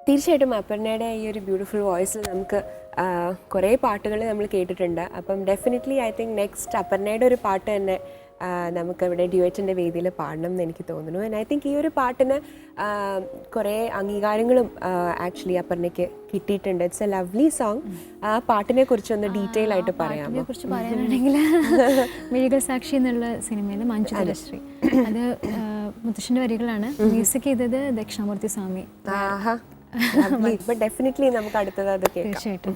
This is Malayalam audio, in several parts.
തീർച്ചയായിട്ടും അപർണയുടെ ഈ ഒരു ബ്യൂട്ടിഫുൾ വോയിസിൽ നമുക്ക് കുറേ പാട്ടുകൾ നമ്മൾ കേട്ടിട്ടുണ്ട്. അപ്പം ഡെഫിനറ്റ്ലി ഐ തിങ്ക് നെക്സ്റ്റ് അപർണയുടെ ഒരു പാട്ട് തന്നെ നമുക്കിവിടെ ഡ്യുവറ്റിൻ്റെ വേദിയിൽ പാടണം എന്ന് എനിക്ക് തോന്നുന്നു. ആൻഡ് ഐ തിങ്ക് ഈ ഒരു പാട്ടിന് കുറേ അംഗീകാരങ്ങളും ആക്ച്വലി അപർണയ്ക്ക് കിട്ടിയിട്ടുണ്ട്. It's A lovely song. ആ പാട്ടിനെ കുറിച്ചൊന്ന് ഡീറ്റെയിൽ ആയിട്ട് പറയാമോ? പാട്ടിനെ കുറിച്ച് പറയാനാണെങ്കിൽ മിഴികൾ സാക്ഷി എന്നുള്ള സിനിമയിൽ മഞ്ജു തലശ്രീ, അത് മുത്തശ്ശൻ്റെ വരികളാണ്. മ്യൂസിക് ചെയ്തത് ദക്ഷിണാമൂർത്തി സ്വാമി. ഡെഫിനറ്റ്ലി നമുക്ക് അടുത്തത് അത് കേൾക്കാം. തീർച്ചയായിട്ടും.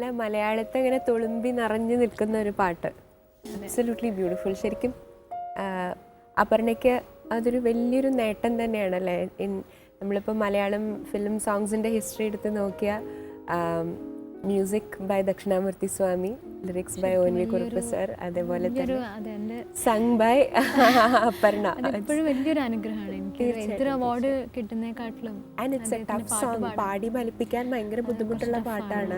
നല്ല മലയാളത്തെ ഇങ്ങനെ തുളുമ്പി നിറഞ്ഞു നിൽക്കുന്ന ഒരു പാട്ട്. Absolutely beautiful. ശരിക്കും അപർണയ്ക്ക് അതൊരു വലിയൊരു നേട്ടം തന്നെയാണല്ലേ. നമ്മളിപ്പോൾ മലയാളം ഫിലിം സോങ്സിൻ്റെ ഹിസ്റ്ററി എടുത്ത് നോക്കിയാൽ music by Dakshinamoorthy Swami, lyrics by O N. V. Kurup sir, അതേപോലെ തന്നെ സങ് ബൈ അപർണ. എപ്പോഴും വലിയൊരു അനുഗ്രഹമാണ് എനിക്ക്. എന്തൊരു അവാർഡ് കിട്ടുന്നേക്കാട്ടിലും and it's a tough song. പാടി ഫലിപ്പിക്കാൻ ഭയങ്കര ബുദ്ധിമുട്ടുള്ള പാട്ടാണ്.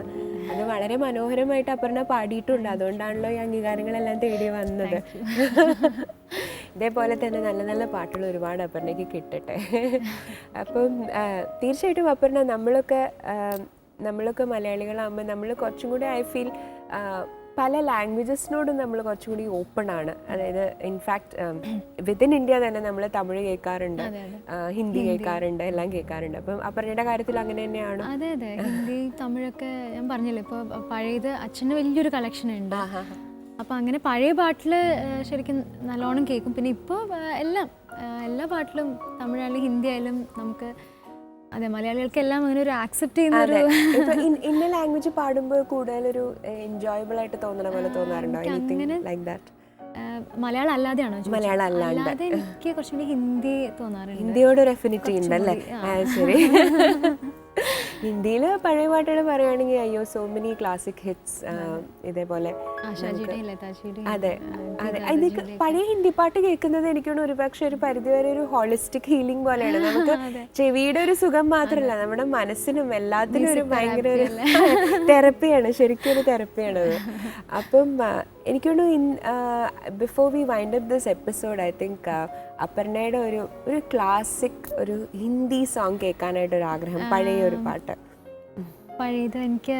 അത് വളരെ മനോഹരമായിട്ട് അപർണ പാടിയിട്ടുണ്ട്. അതുകൊണ്ടാണല്ലോ ഈ അംഗീകാരങ്ങളെല്ലാം തേടി വന്നത്. ഇതേപോലെ തന്നെ നല്ല നല്ല പാട്ടുകൾ ഒരുപാട് അപർണയ്ക്ക് കിട്ടട്ടെ. അപ്പം തീർച്ചയായിട്ടും അപർണ, നമ്മളൊക്കെ മലയാളികളാകുമ്പോൾ നമ്മൾ കുറച്ചും കൂടി ഐ ഫീൽ പല ലാംഗ്വേജസിനോടും നമ്മൾ കുറച്ചും കൂടി ഓപ്പൺ ആണ്. അതായത് ഇൻഫാക്ട് വിത്തിൻ ഇന്ത്യ തന്നെ നമ്മൾ തമിഴ് കേൾക്കാറുണ്ട്, ഹിന്ദി കേൾക്കാറുണ്ട്, എല്ലാം കേൾക്കാറുണ്ട്. അപ്പം അപർണയുടെ കാര്യത്തിൽ അങ്ങനെ തന്നെയാണ്? അതെ അതെ, ഹിന്ദി തമിഴൊക്കെ ഞാൻ പറഞ്ഞില്ലേ, ഇപ്പോൾ പഴയത് അച്ഛന് വലിയൊരു കളക്ഷൻ ഉണ്ട്. അപ്പോൾ അങ്ങനെ പഴയ പാട്ടിൽ ശരിക്കും നല്ലോണം കേൾക്കും. പിന്നെ ഇപ്പോൾ എല്ലാ പാട്ടിലും തമിഴായാലും ഹിന്ദി ആയാലും നമുക്ക് അതെ മലയാളികൾക്കെല്ലാം അങ്ങനെ ഒരു ആക്സെപ്റ്റ് ചെയ്യുന്ന ഇന്ന ലാംഗ്വേജ് പാടുമ്പോൾ കൂടുതലൊരു എൻജോയബിൾ ആയിട്ട് തോന്നണ പോലെ തോന്നാറുണ്ടോ? മലയാളം അല്ലാതെയാണോ? മലയാളം അല്ലാതെ എനിക്ക് കുറച്ചുകൂടി ഹിന്ദി തോന്നാറുണ്ട്. ഹിന്ദിയോട് ഒരു അഫിനിറ്റി ഉണ്ടല്ലേ? ശരി. ഹിന്ദിയിൽ പഴയ പാട്ടുകൾ പറയുകയാണെങ്കിൽ അയ്യോ സോ മെനി ക്ലാസിക് ഹിറ്റ്സ്. ഇതേപോലെ അതെ അതെ, ഇതൊക്കെ പഴയ ഹിന്ദി പാട്ട് കേൾക്കുന്നത് എനിക്കൊന്ന് ഒരുപക്ഷെ ഒരു പരിധിവരെ ഒരു ഹോളിസ്റ്റിക് ഹീലിംഗ് പോലെയാണ്. നമുക്ക് ചെവിയുടെ ഒരു സുഖം മാത്രമല്ല, നമ്മുടെ മനസ്സിനും എല്ലാത്തിനും ഒരു ഭയങ്കര ഒരു തെറപ്പിയാണ്, ശരിക്കും ഒരു തെറപ്പിയാണത്. അപ്പം എനിക്കൊന്ന് before we wind up this episode, I think അപർണയുടെ ഒരു ക്ലാസിക് ഒരു ഹിന്ദി സോങ് കേൾക്കാനായിട്ട് ഒരു ആഗ്രഹം, പഴയ ഒരു പാട്ട്. പഴയത് എനിക്ക്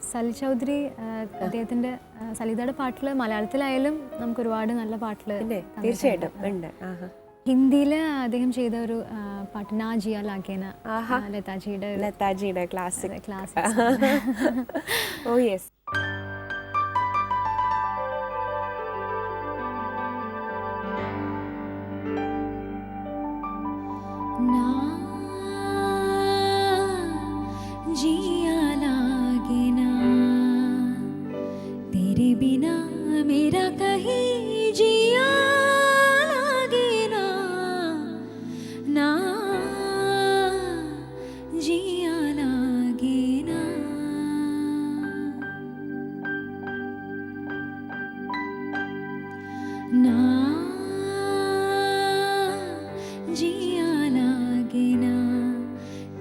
സലി ചൗധരി അദ്ദേഹത്തിൻ്റെ സലിതയുടെ പാട്ടിൽ മലയാളത്തിലായാലും നമുക്ക് ഒരുപാട് നല്ല പാട്ടിൽ തീർച്ചയായിട്ടും ഉണ്ട്. ഹിന്ദിയിൽ അദ്ദേഹം ചെയ്ത ഒരു പാട്ട് നാ ജിയ ലാഗേന, ലതാജിയുടെ ക്ലാസിക്. Oh yes. बिना मेरा कहीं जिया लागे ना, ना जिया लागे ना, ना जिया लागे ना,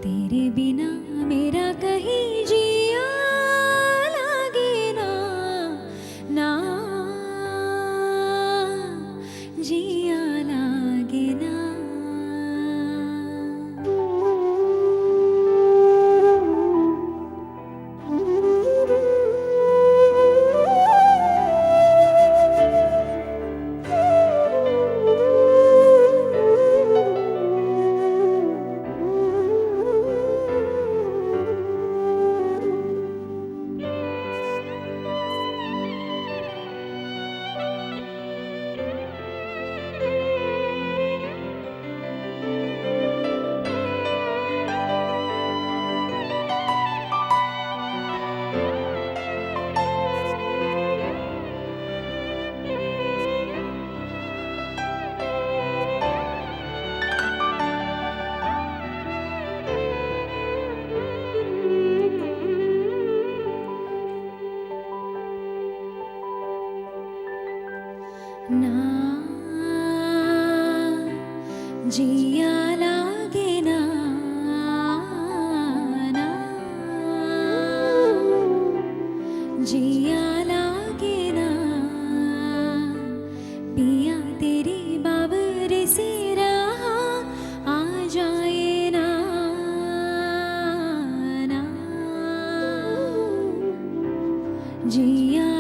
तेरे बिना मेरा कहीं जिया लागे ना, ना जिया लागे ना. ना जिया लागे ना, ना जिया लागे ना, पिया तेरी बाबरी से रहा आ जाए ना, ना जिया